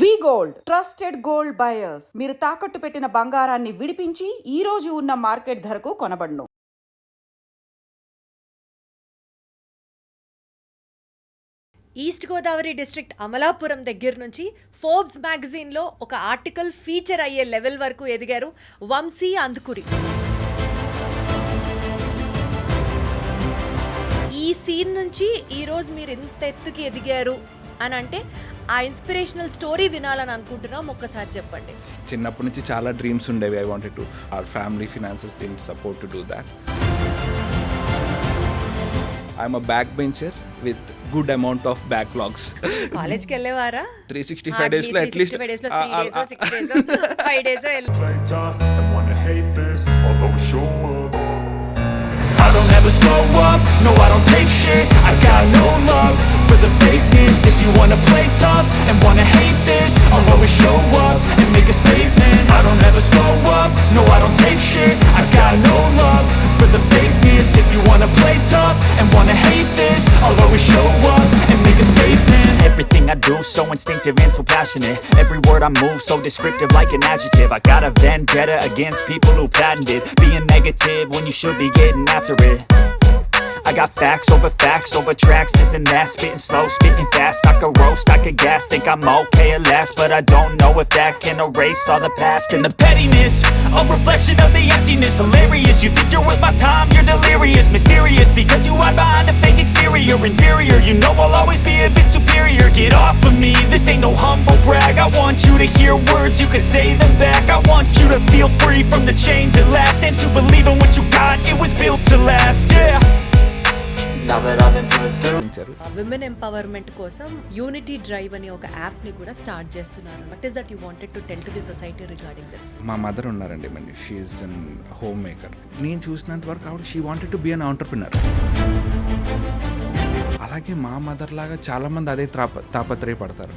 వి gold trusted gold buyers. మీరు తాకట్టు పెట్టిన బంగారాన్ని విడిపించి ఈ రోజు ఉన్న మార్కెట్ ధరకు కొనబడును. ఈస్ట్ గోదావరి డిస్ట్రిక్ట్ అమలాపురం దగ్గర నుంచి ఫోర్బ్స్ మ్యాగజైన్లో ఒక ఆర్టికల్ ఫీచర్ అయ్యే లెవెల్ వరకు ఎదిగారు వంశీ అందుకూరి. ఈ సీన్ నుంచి ఈరోజు మీరు ఎంత ఎత్తుకి ఎదిగారు అని అంటే ఆ ఇన్స్పిరేషనల్ స్టోరీ వినాలని అనుకుంటున్నాం. ఒక్కసారి చెప్పండి. చిన్నప్పటి నుంచి చాలా డ్రీమ్స్ ఉండేవి. I wanted to our family finances didn't support to do that. I'm a back bencher with good amount of backlogs. కాలేజ్కి వెళ్ళేవారా? 365 days లో అట్లీస్ట్ 365 days లో 3 days 6 days 5 days I don't ever slow up, no I don't take shit. I got no love for the fakeness. If you wanna play tough and wanna hate this, I'll always show up and make a statement. I don't ever slow up, no I don't take shit. I got no love for the fakeness. If you wanna play tough and wanna hate this, I'll always show up and make a statement. Everything I do so instinctive and so passionate. Every word I move so descriptive like an adjective. I got a vendetta against people who patented being negative when you should be getting after it. I got facts over tracks, this and that. Spitting slow, spitting fast. I could roast, I could gas. Think I'm okay at last, but I don't know if that can erase all the past. And the pettiness, a reflection of the emptiness. Hilarious, you think you're worth my time, you're delirious. Mysterious, because you hide behind a fake exterior. Inferior, you know I'll always be a bit superior. Get off of me, this ain't no humble brag. I want you to hear words, you can say them back. I want you to feel free from the chains at last, and to believe in what you got, it was built to last, yeah. Women empowerment కోసం unity drive అనే ఒక app ని కూడా start చేస్తున్నారు. What is that you wanted to tell to the society regarding this? మా mother ఉన్నారండి, మరి she is an home maker. నేను చూసినంత వరకు ఆవిడ she wanted to be an entrepreneur. అలాగే మా మదర్ లాగా చాలామంది అదే తాపత్రయపడతారు.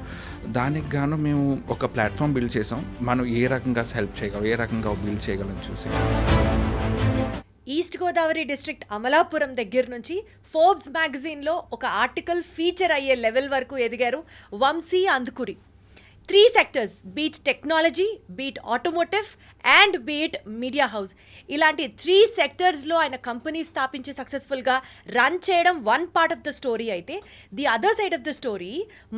దానికి గాను మేము ఒక ప్లాట్ఫామ్ బిల్డ్ చేసాం. మనం ఏ రకంగా హెల్ప్ చేయగలం, ఏ రకంగా బిల్డ్ చేయగలం చూసి. ఈస్ట్ గోదావరి డిస్ట్రిక్ట్ అమలాపురం దగ్గర నుంచి ఫోర్బ్స్ మ్యాగజైన్లో ఒక ఆర్టికల్ ఫీచర్ అయ్యే లెవెల్ వరకు ఎదిగారు Vamsi Andukuri. 3 sectors, Beat technology, Beat automotive and Beat media house, ఇలాంటి 3 sectorsలో ఆయన కంపెనీ స్థాపించి సక్సెస్ఫుల్గా రన్ చేయడం one part of the story. అయితే the other side of the story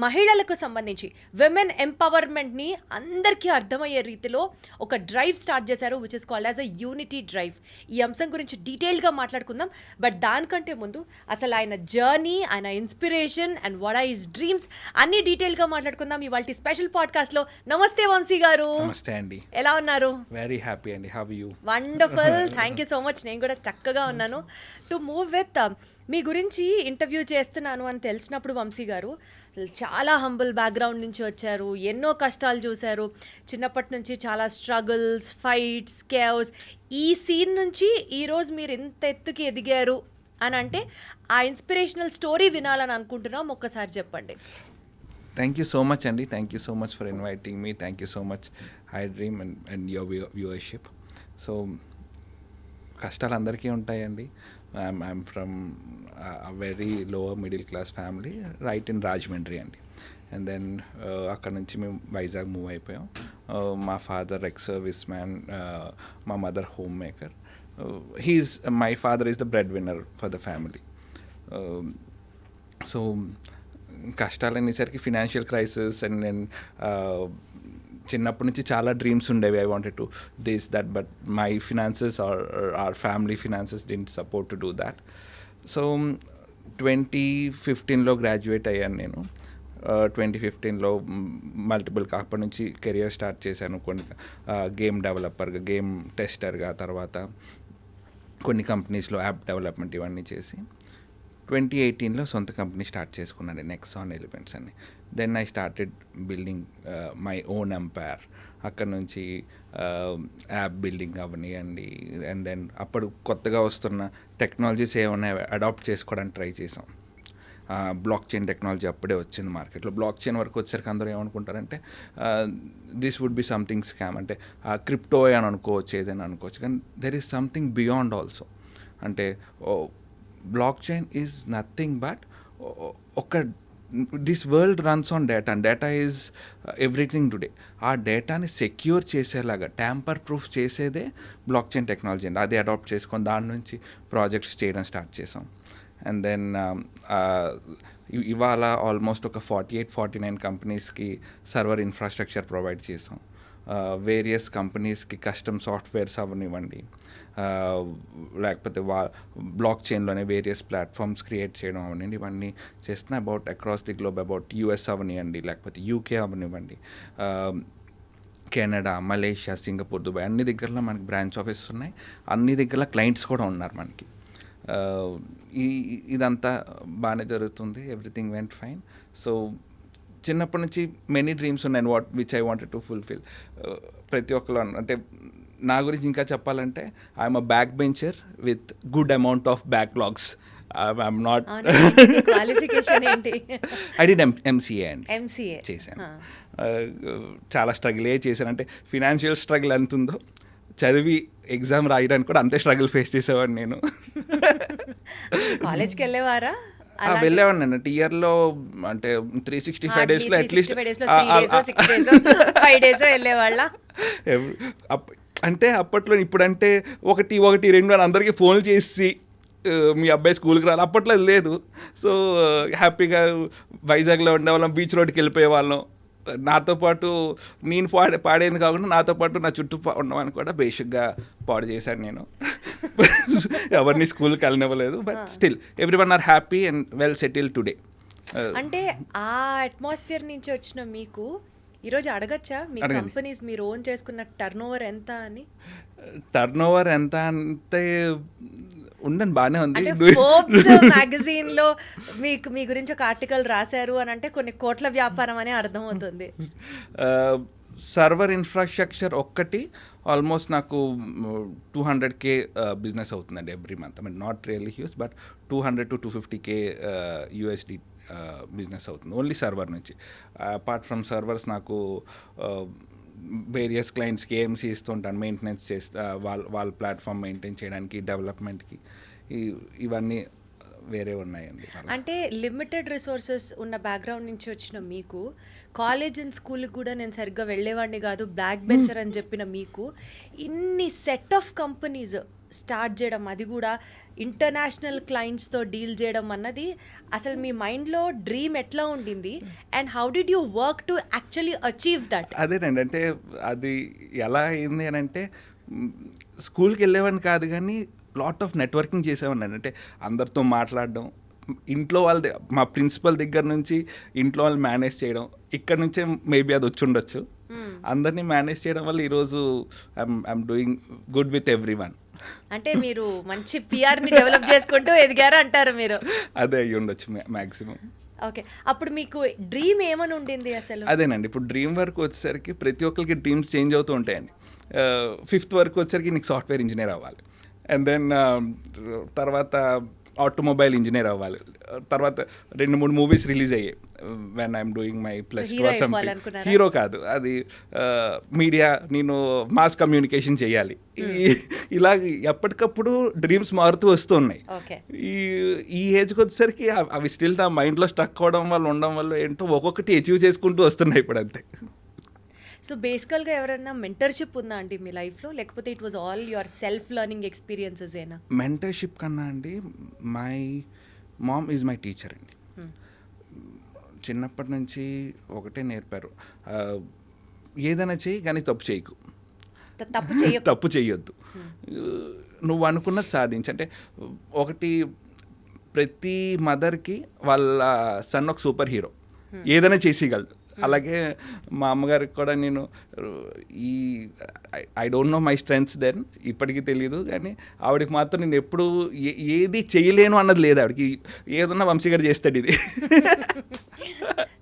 మహిళలకు సంబంధించి విమెన్ ఎంపవర్మెంట్ని అందరికీ అర్థమయ్యే రీతిలో ఒక డ్రైవ్ స్టార్ట్ చేశారు, which is called as a unity drive. ఈ అంశం గురించి డీటెయిల్గా మాట్లాడుకుందాం. బట్ దానికంటే ముందు అసలు ఆయన జర్నీ, ఆయన inspiration and what are his dreams అన్ని డీటెయిల్గా మాట్లాడుకుందాం ఇవాళ స్పెషల్ పాడ్కాస్ట్ లో. నమస్తే వంశీ గారు. నమస్తే అండి. ఎలా ఉన్నారు? వెరీ హ్యాపీ అండి. How are you? Wonderful, thank you so much. నేను కూడా చక్కగా ఉన్నాను. టు మూవ్ విత్ మీ గురించి ఇంటర్వ్యూ చేస్తున్నాను అని తెలిసినప్పుడు వంశీ గారు చాలా హంబుల్ బ్యాక్గ్రౌండ్ నుంచి వచ్చారు, ఎన్నో కష్టాలు చూశారు, చిన్నప్పటి నుంచి చాలా స్ట్రగుల్స్, ఫైట్స్, కేవ్స్. ఈ సీన్ నుంచి ఈరోజు మీరు ఎంత ఎత్తుకి ఎదిగారు అని అంటే ఆ ఇన్స్పిరేషనల్ స్టోరీ వినాలని అనుకుంటున్నాం. ఒక్కసారి చెప్పండి. Thank you so much, Andy. Thank you so much for inviting me. Thank you so much, High Dream and your viewership. So, కష్టాలు అందరికీ ఉంటాయండి. I'm from a very lower middle class family, right in Rajahmundry అండి. And then అక్కడ నుంచి మేము Vizag move అయిపోయాం. మా father ex service man, మా mother home maker. My father is the bread winner for the family. So కష్టాలు అనేసరికి financial crisis and నేను చిన్నప్పటి నుంచి చాలా డ్రీమ్స్ ఉండేవి. I wanted to this that, but my finances or family finances didn't support to do that. So 2015లో graduate అయ్యాను నేను. 2015లో మల్టిపుల్ అప్పటి నుంచి కెరియర్ స్టార్ట్ చేశాను. కొన్ని గేమ్ డెవలపర్గా, గేమ్ టెస్టర్గా, తర్వాత కొన్ని కంపెనీస్లో యాప్ డెవలప్మెంట్ ఇవన్నీ చేసి 2018లో సొంత కంపెనీ స్టార్ట్ చేసుకున్నాను, నెక్సాన్ ఎలిమెంట్స్ అని. Then I started building my own empire. అక్కడ నుంచి యాప్ బిల్డింగ్ అవనివ్వండి, అండ్ దెన్ అప్పుడు కొత్తగా వస్తున్న టెక్నాలజీస్ ఏమైనా అడాప్ట్ చేసుకోవడానికి ట్రై చేసాం. బ్లాక్ చైన్ టెక్నాలజీ అప్పుడే వచ్చింది మార్కెట్లో. బ్లాక్ చైన్ వరకు వచ్చేసరికి అందరూ ఏమనుకుంటారంటే this would be something scam, అంటే క్రిప్టో అని అనుకోవచ్చు, ఏదైనా అనుకోవచ్చు. కానీ there is something beyond also. అంటే block chain is nothing but ఒక this world runs on data and data is everything today. ఆ డేటాని సెక్యూర్ చేసేలాగా ట్యాంపర్ ప్రూఫ్ చేసేదే బ్లాక్ చైన్ టెక్నాలజీ అండి. అది అడాప్ట్ చేసుకొని దాని నుంచి ప్రాజెక్ట్స్ చేయడం స్టార్ట్ చేసాం. అండ్ దెన్ ఇవాళ ఆల్మోస్ట్ ఒక 48-49 కంపెనీస్కి సర్వర్ ఇన్ఫ్రాస్ట్రక్చర్ ప్రొవైడ్ చేసాం. వేరియస్ కంపెనీస్కి కస్టమ్ సాఫ్ట్వేర్స్ అవనివ్వండి, లేకపోతే బ్లాక్ చైన్లోనే వేరియస్ ప్లాట్ఫామ్స్ క్రియేట్ చేయడం అవనివ్వండి, ఇవన్నీ చేస్తున్నా about across the globe. About US అవనివ్వండి, లేకపోతే యూకే అవనివ్వండి, కెనడా, మలేషియా, సింగపూర్, దుబాయ్, అన్ని దగ్గరలో మనకి బ్రాంచ్ ఆఫీసెస్ ఉన్నాయి. అన్ని దగ్గర క్లయింట్స్ కూడా ఉన్నారు మనకి. ఇదంతా బాగానే జరుగుతుంది. Everything went fine. సో చిన్నప్పటి నుంచి మెనీ డ్రీమ్స్ ఉన్నాయి which I wanted to fulfil. ప్రతి ఒక్కరు అంటే నా గురించి ఇంకా చెప్పాలంటే I'm a back bencher with good amount of backlogs. I'm not. Qualification ఏంటి? ఐ డిడ్ ఎంసీఏ అండి. ఎంసీఏ చేశాను. చాలా స్ట్రగుల్ చేశాను. అంటే ఫినాన్షియల్ స్ట్రగుల్ ఎంత ఉందో చదివి ఎగ్జామ్ రాయడానికి కూడా అంతే స్ట్రగుల్ ఫేస్ చేసేవాడిని నేను. కాలేజ్కి వెళ్ళేవారా? వెళ్ళేవాడిని నేను ఇయర్లో అంటే 365 డేస్లో అట్లీస్ట్ 5 డేస్ వెళ్ళేవాళ్ళ. అంటే అప్పట్లో ఇప్పుడంటే 1, 2 అని అందరికీ ఫోన్లు చేసి మీ అబ్బాయి స్కూల్కి రాలి, అప్పట్లో లేదు. సో హ్యాపీగా వైజాగ్లో ఉండేవాళ్ళం, బీచ్ రోడ్కి వెళ్ళిపోయే వాళ్ళం. నాతో పాటు నేను పాడేది కాకుండా నాతో పాటు నా చుట్టూ ఉన్నవాని కూడా బేసిక్గా పాడు చేశాను నేను. ఎవరిని స్కూల్కి వెళ్ళనివ్వలేదు. But still everyone are happy and well settle today. అంటే ఆ అట్మాస్ఫియర్ నుంచి వచ్చిన మీకు ఈరోజు అడగచ్చా మీ కంపెనీస్ మీరు ఓన్ చేసుకున్న టర్నోవర్ ఎంత అని? టర్నోవర్ ఎంత అంటే ఉండండి, బాగానే ఉంది. ఫోర్బ్స్ మ్యాగజైన్ లో మీకు మీ గురించి ఒక ఆర్టికల్ రాశారు అని అంటే కొన్ని కోట్ల వ్యాపారం అనే అర్థం అవుతుంది. సర్వర్ ఇన్ఫ్రాస్ట్రక్చర్ ఒక్కటి ఆల్మోస్ట్ నాకు 200K బిజినెస్ అవుతుందండి every month. I mean not really huge, but 200 to 250K USD business అవుతుంది ఓన్లీ సర్వర్ నుంచి. అపార్ట్ ఫ్రమ్ సర్వర్స్ నాకు వేరియస్ క్లయింట్స్కి ఏఎంసీ ఇస్తుంటాను, మెయింటెనెన్స్ వాళ్ళ ప్లాట్ఫామ్ మెయింటైన్ చేయడానికి, డెవలప్మెంట్కి. ఇవన్నీ వేరే ఉన్నాయండి. అంటే లిమిటెడ్ రిసోర్సెస్ ఉన్న బ్యాక్గ్రౌండ్ నుంచి వచ్చిన మీకు, కాలేజ్ అండ్ స్కూల్కి కూడా నేను సరిగ్గా వెళ్ళేవాడిని కాదు, బ్లాక్ బెంచర్ అని చెప్పిన మీకు ఇన్ని సెట్ ఆఫ్ కంపెనీస్ స్టార్ట్ చేయడం, అది కూడా ఇంటర్నేషనల్ క్లయింట్స్తో డీల్ చేయడం అన్నది అసలు మీ మైండ్లో డ్రీమ్ ఎట్లా ఉండింది? And how did you work to actually achieve that? అదేనండి, అంటే అది ఎలా అయింది అని అంటే స్కూల్కి వెళ్ళేవాడిని కాదు కానీ లాట్ ఆఫ్ నెట్వర్కింగ్ చేసేవాడిని. అంటే అందరితో మాట్లాడడం, ఇంట్లో వాళ్ళ మా ప్రిన్సిపల్ దగ్గర నుంచి ఇంట్లో వాళ్ళు మేనేజ్ చేయడం, ఇక్కడ నుంచే మేబీ అది వచ్చి ఉండొచ్చు. అందరినీ మేనేజ్ చేయడం వల్ల ఈరోజు I'm doing good with every one. అంటే మీరు మంచి పిఆర్ని డెవలప్ చేసుకుంటూ ఎదిగారు అంటారు మీరు. అదే అయ్యి ఉండొచ్చు మ్యాక్సిమం. ఓకే, అప్పుడు మీకు డ్రీమ్ ఏమని ఉండింది అసలు? అదేనండి, ఇప్పుడు డ్రీమ్ వర్క్ వచ్చేసరికి ప్రతి ఒక్కరికి డ్రీమ్స్ చేంజ్ అవుతూ ఉంటాయండి. 5th వరకు వచ్చేసరికి నీకు సాఫ్ట్వేర్ ఇంజనీర్ అవ్వాలి, అండ్ దెన్ తర్వాత ఆటోమొబైల్ ఇంజనీర్ అవ్వాలి, తర్వాత 2-3 మూవీస్ రిలీజ్ అయ్యాయి when I'm doing my +2 or something. Hero కాదు, అది మీడియా, నేను మాస్ కమ్యూనికేషన్ చేయాలి. ఇలా ఎప్పటికప్పుడు డ్రీమ్స్ మారుతూ వస్తూ ఉన్నాయి. ఈ ఏజ్కి వచ్చేసరికి అవి స్టిల్ నా మైండ్లో స్ట్రక్ అవడం వల్ల ఉండడం వల్ల ఏంటో ఒక్కొక్కటి అచీవ్ చేసుకుంటూ వస్తున్నాయి ఇప్పుడు అంతే. సో బేసికల్గా ఎవరైనా మెంటర్షిప్ ఉందా అండి మీ లైఫ్లో, లేకపోతే it was all your self learning experiences ఏనా? మెంటర్షిప్ కన్నా అండి my mom is my teacher అండి. చిన్నప్పటి నుంచి ఒకటే నేర్పారు, ఏదైనా చెయ్యి కానీ తప్పు చేయకు, తప్పు చేయొద్దు, నువ్వు అనుకున్నది సాధించు. అంటే ఒకటి, ప్రతి మదర్కి వాళ్ళ సన్ ఒక సూపర్ హీరో, ఏదైనా చేసేయగలదు. అలాగే మా అమ్మగారికి కూడా నేను I don't know my strengths then, ఇప్పటికీ తెలియదు, కానీ ఆవిడకి మాత్రం నేను ఎప్పుడు ఏది చేయలేను అన్నది లేదు. ఆవిడకి ఏదన్నా వంశీ గారు చేస్తాడు ఇది.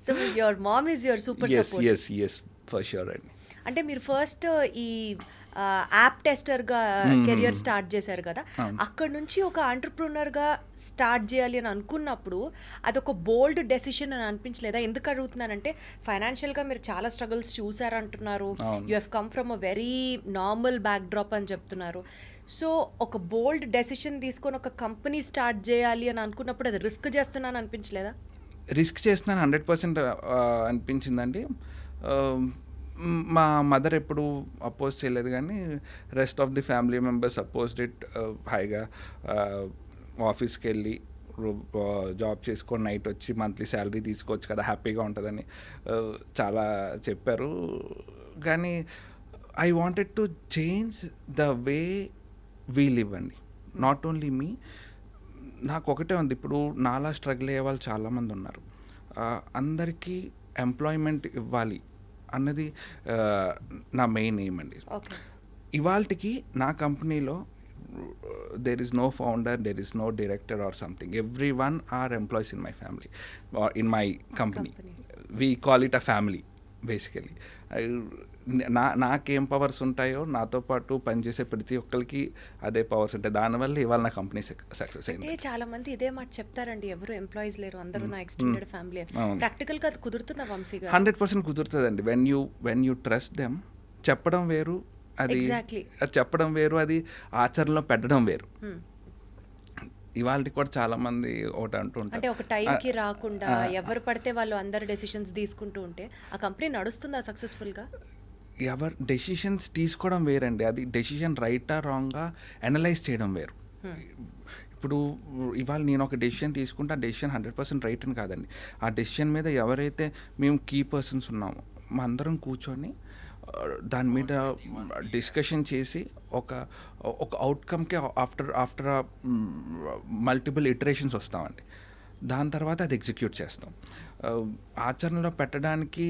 So your mom is you're super support. yes for sure అండి. అంటే మీరు ఫస్ట్ ఈ యాప్ టెస్టర్గా కెరియర్ స్టార్ట్ చేశారు కదా, అక్కడ నుంచి ఒక ఆంటర్ప్రూనర్గా స్టార్ట్ చేయాలి అని అనుకున్నప్పుడు అదొక బోల్డ్ డెసిషన్ అని అనిపించలేదా? ఎందుకు అడుగుతున్నానంటే ఫైనాన్షియల్గా మీరు చాలా స్ట్రగుల్స్ చూసారంటున్నారు, you have come from a very normal backdrop అని చెప్తున్నారు. సో ఒక బోల్డ్ డెసిషన్ తీసుకొని ఒక కంపెనీ స్టార్ట్ చేయాలి అని అనుకున్నప్పుడు అది రిస్క్ చేస్తున్నాను అనిపించలేదా? రిస్క్ చేస్తున్నాను 100% అనిపించిందండి. మా మదర్ ఎప్పుడు అపోజ్ చేయలేదు, కానీ rest of the family members opposed it. హాయిగా ఆఫీస్కి వెళ్ళి జాబ్ చేసుకొని నైట్ వచ్చి మంత్లీ శాలరీ తీసుకోవచ్చు కదా, హ్యాపీగా ఉంటుందని చాలా చెప్పారు. కానీ I wanted to change the way we live అండి, నాట్ ఓన్లీ మీ. నాకు ఒకటే ఉంది, ఇప్పుడు నాలా స్ట్రగుల్ అయ్యే వాళ్ళు చాలామంది ఉన్నారు. అందరికీ ఎంప్లాయ్మెంట్ ఇవ్వాలి అన్నది నా మెయిన్ ఎయిమ్ అండి. ఓకే. ఇవాళకి నా కంపెనీలో there is no founder, there is no director or something. Everyone are employees in my family or in my company. We call it a family basically. నాకేం పవర్స్ ఉంటాయో నాతో పాటు పనిచేసే ప్రతి ఒక్కరికి అదే పవర్స్ ఉంటాయి. దానివల్ల ఇవాళ నా కంపెనీ సక్సెస్ అయింది. చాలా మంది ఇదే మాట చెప్తారండి, ఎవరు ఎంప్లాయీస్ లేరు, అందరూ నా ఎక్స్టెండెడ్ ఫ్యామిలీ. ప్రాక్టికల్గా అది కుదురుతుందా వంశీ గారు? 100% కుదురుతుందండి. When you trust them. చెప్పడం వేరు, అది చెప్పడం వేరు, అది ఆచరణలో పెట్టడం వేరు. ఇవాళ కూడా చాలా మంది ఒకటి అంటూ ఉంటారు, అంటే ఒక టైంకి రాకుండా ఎవరు పడితే వాళ్ళు అందరు డెసిషన్స్ తీసుకుంటూ ఉంటే ఆ కంపెనీ నడుస్తుందా సక్సెస్ఫుల్గా? ఎవరు డెసిషన్స్ తీసుకోవడం వేరండి, అది డెసిషన్ రైటా రాంగా అనలైజ్ చేయడం వేరు. ఇప్పుడు ఇవాళ నేను ఒక డెసిషన్ తీసుకుంటే ఆ డెసిషన్ 100% రైట్ అని కాదండి. ఆ డెసిషన్ మీద ఎవరైతే మేము కీ పర్సన్స్ ఉన్నామో మా అందరం కూర్చొని దాని మీద డిస్కషన్ చేసి ఒక అవుట్కమ్కి ఆఫ్టర్ మల్టిపుల్ ఇటరేషన్స్ వస్తామండి. దాని తర్వాత అది ఎగ్జిక్యూట్ చేస్తాం. ఆచరణలో పెట్టడానికి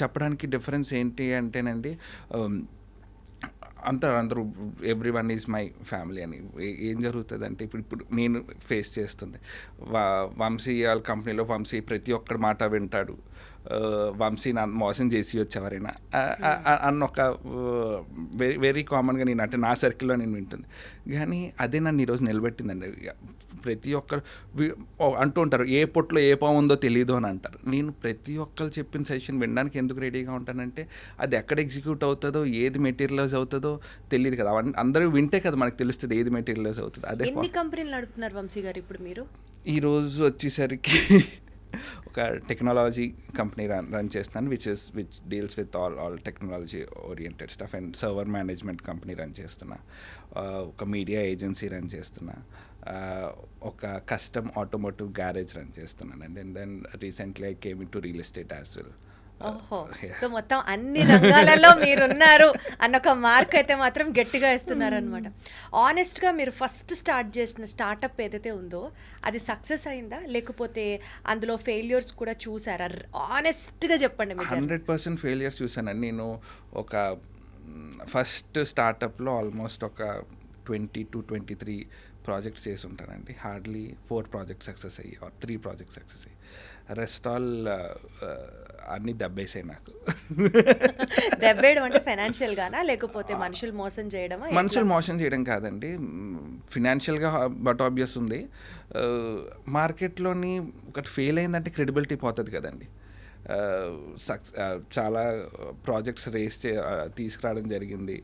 చెప్పడానికి డిఫరెన్స్ ఏంటి అంటేనండి, అందరూ every one is my family అని. ఏం జరుగుతుంది అంటే ఇప్పుడు నేను ఫేస్ చేస్తుంది, వంశీ వాళ్ళ కంపెనీలో వంశీ ప్రతి ఒక్కడి మాట వింటాడు, వంశీ నా మోసం చేసి వచ్చేవారైనా అన్న ఒక వెరీ వెరీ కామన్గా నేను అంటే నా సర్కిల్లో నేను వింటుంది. కానీ అదే నన్ను ఈరోజు నిలబెట్టిందండి. ప్రతి ఒక్కరు అంటూ ఉంటారు, ఏ పొట్లో ఏ పాము ఉందో తెలియదు అని అంటారు. నేను ప్రతి ఒక్కరు చెప్పిన సజెషన్ వినడానికి ఎందుకు రెడీగా ఉంటానంటే అది ఎక్కడ ఎగ్జిక్యూట్ అవుతుందో, ఏది మెటీరియలైజ్ అవుతుందో తెలియదు కదా. అందరూ వింటే కదా మనకు తెలుస్తుంది ఏది మెటీరియలైజ్ అవుతుంది. అదే ఎన్ని కంపెనీలు నడుపుతున్నారు వంశీ గారు ఇప్పుడు మీరు? ఈరోజు వచ్చేసరికి ఒక టెక్నాలజీ కంపెనీ రన్ చేస్తున్నాను, which deals with all technology oriented stuff. And server management company run చేస్తున్నా, ఒక మీడియా ఏజెన్సీ రన్ చేస్తున్నా, ఒక కస్టమ్ ఆటోమోటివ్ గ్యారేజ్ రన్ చేస్తున్నానండి. And then recently I came into real estate as well. ఓహో, so మొత్తం అన్ని రంగాలలో మీరున్నారు అన్న ఒక మార్క్ అయితే మాత్రం గట్టిగా ఇస్తున్నారు అనమాట. ఆనెస్ట్గా మీరు ఫస్ట్ స్టార్ట్ చేసిన స్టార్టప్ ఏదైతే ఉందో అది సక్సెస్ అయిందా, లేకపోతే అందులో ఫెయిల్యూర్స్ కూడా చూసారా? ఆనెస్ట్గా చెప్పండి. 100% ఫెయిల్యూర్స్ చూసానండి. నేను ఒక ఫస్ట్ స్టార్టప్లో ఆల్మోస్ట్ ఒక 20 to 23 ప్రాజెక్ట్స్ చేసి ఉంటానండి. హార్డ్లీ 4 ప్రాజెక్ట్స్ సక్సెస్ అయ్యి, 3 ప్రాజెక్ట్స్ సక్సెస్ అయ్యి, రెస్ట్ ఆల్ అన్నీ దెబ్బేసాయి నాకు. దెబ్బేయడం అంటే ఫైనాన్షియల్ గానా, లేకపోతే మనుషులు మోసం చేయడమా? మనుషులు మోసం చేయడం కాదండి, ఫినాన్షియల్గా బట్ ఆబ్వియస్ ఉంది. మార్కెట్లోని ఒకటి ఫెయిల్ అయిందంటే క్రెడిబిలిటీ పోతుంది కదండి. చాలా ప్రాజెక్ట్స్ తీసుకురావడం జరిగింది,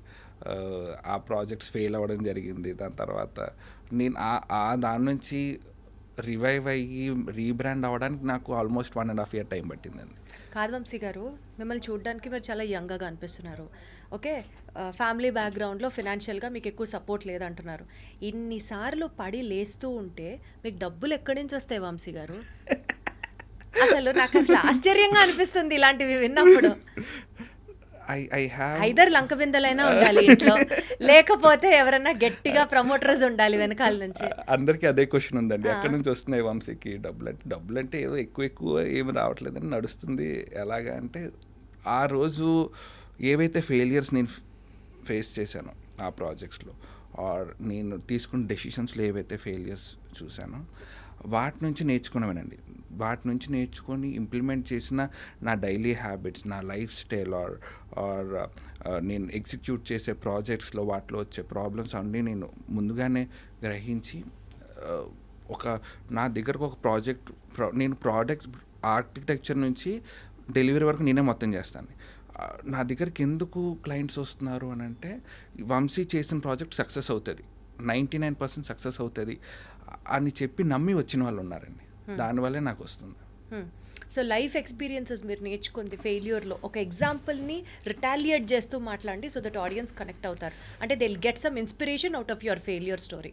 ఆ ప్రాజెక్ట్స్ ఫెయిల్ అవ్వడం జరిగింది. దాని తర్వాత నేను దాని నుంచి రివైవ్ అయ్యి రీబ్రాండ్ అవ్వడానికి నాకు ఆల్మోస్ట్ 1.5 year టైం పట్టిందండి. కాదు వంశీ గారు, మిమ్మల్ని చూడడానికి మీరు చాలా యంగ్గా అనిపిస్తున్నారు. ఓకే, ఫ్యామిలీ బ్యాక్గ్రౌండ్లో ఫినాన్షియల్గా మీకు ఎక్కువ సపోర్ట్ లేదంటున్నారు. ఇన్నిసార్లు పడి లేస్తూ ఉంటే మీకు డబ్బులు ఎక్కడి నుంచి వస్తాయి వంశీ గారు? అసలు నాకు అసలు ఆశ్చర్యంగా అనిపిస్తుంది ఇలాంటివి విన్నప్పుడు. ఐదర్ లంక బిందెలైనా ఉండాలి ఇంట్లో, లేకపోతే ఎవరైనా గట్టిగా ప్రమోటర్స్ ఉండాలి వెనకాల నుంచి. అందరికీ అదే క్వశ్చన్ ఉందండి, ఎక్కడి నుంచి వస్తున్నాయి వంశీకి డబ్బులు అంటే ఏదో ఎక్కువ ఏమి రావట్లేదని నడుస్తుంది. ఎలాగా అంటే ఆ రోజు ఏవైతే ఫెయిలియర్స్ నేను ఫేస్ చేశానో ఆ ప్రాజెక్ట్స్లో, ఆర్ నేను తీసుకున్న డెసిషన్స్లో ఏవైతే ఫెయిలియర్స్ చూశానో వాటి నుంచి నేర్చుకున్నామేనండి. వాటి నుంచి నేర్చుకొని ఇంప్లిమెంట్ చేసిన నా డైలీ హ్యాబిట్స్, నా లైఫ్ స్టైల్ ఆర్ నేను ఎగ్జిక్యూట్ చేసే ప్రాజెక్ట్స్లో వాటిలో వచ్చే ప్రాబ్లమ్స్ అన్నీ నేను ముందుగానే గ్రహించి నా దగ్గరకు ఒక నేను ప్రోడక్ట్ ఆర్కిటెక్చర్ నుంచి డెలివరీ వరకు నేనే మొత్తం చేస్తాను. నా దగ్గరికి ఎందుకు క్లయింట్స్ వస్తున్నారు అని అంటే, వంశీ చేసిన ప్రాజెక్ట్ సక్సెస్ అవుతుంది, 99% సక్సెస్ అవుతుంది అని చెప్పి నమ్మి వచ్చిన వాళ్ళు ఉన్నారండి. దానివల్లే నాకు వస్తుంది. సో లైఫ్ ఎక్స్పీరియన్సెస్ మీరు నేర్చుకుంది ఫెయిల్యూర్లో ఒక ఎగ్జాంపుల్ని రిటాలియేట్ చేస్తూ మాట్లాడండి సో దట్ ఆడియన్స్ కనెక్ట్ అవుతారు, అంటే they will get some inspiration out of your failure story.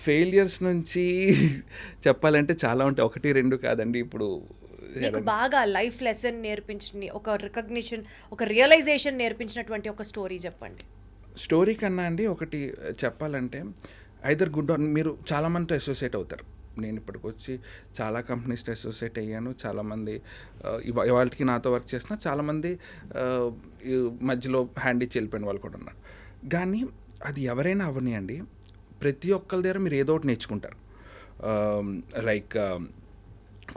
Failures నుంచి చెప్పాలంటే చాలా ఉంటాయి, 1-2 కాదండి. ఇప్పుడు మీకు బాగా లైఫ్ లెసన్ నేర్పించిన ఒక రికగ్నిషన్, ఒక రియలైజేషన్ నేర్పించినటువంటి ఒక స్టోరీ చెప్పండి. స్టోరీ కన్నా అండి ఒకటి చెప్పాలంటే, ఐదర్ గుడ్ ఆర్ మీరు చాలామందితో అసోసియేట్ అవుతారు. నేను ఇప్పటికి వచ్చి చాలా కంపెనీస్తో అసోసియేట్ అయ్యాను. చాలామంది ఇవాళకి నాతో వర్క్ చేసిన చాలామంది మధ్యలో హ్యాండ్ ఇచ్చి వెళ్ళిపోయిన వాళ్ళు కూడా ఉన్నారు. కానీ అది ఎవరైనా అవనియండి, ప్రతి ఒక్కరి దగ్గర మీరు ఏదో ఒకటి నేర్చుకుంటారు. లైక్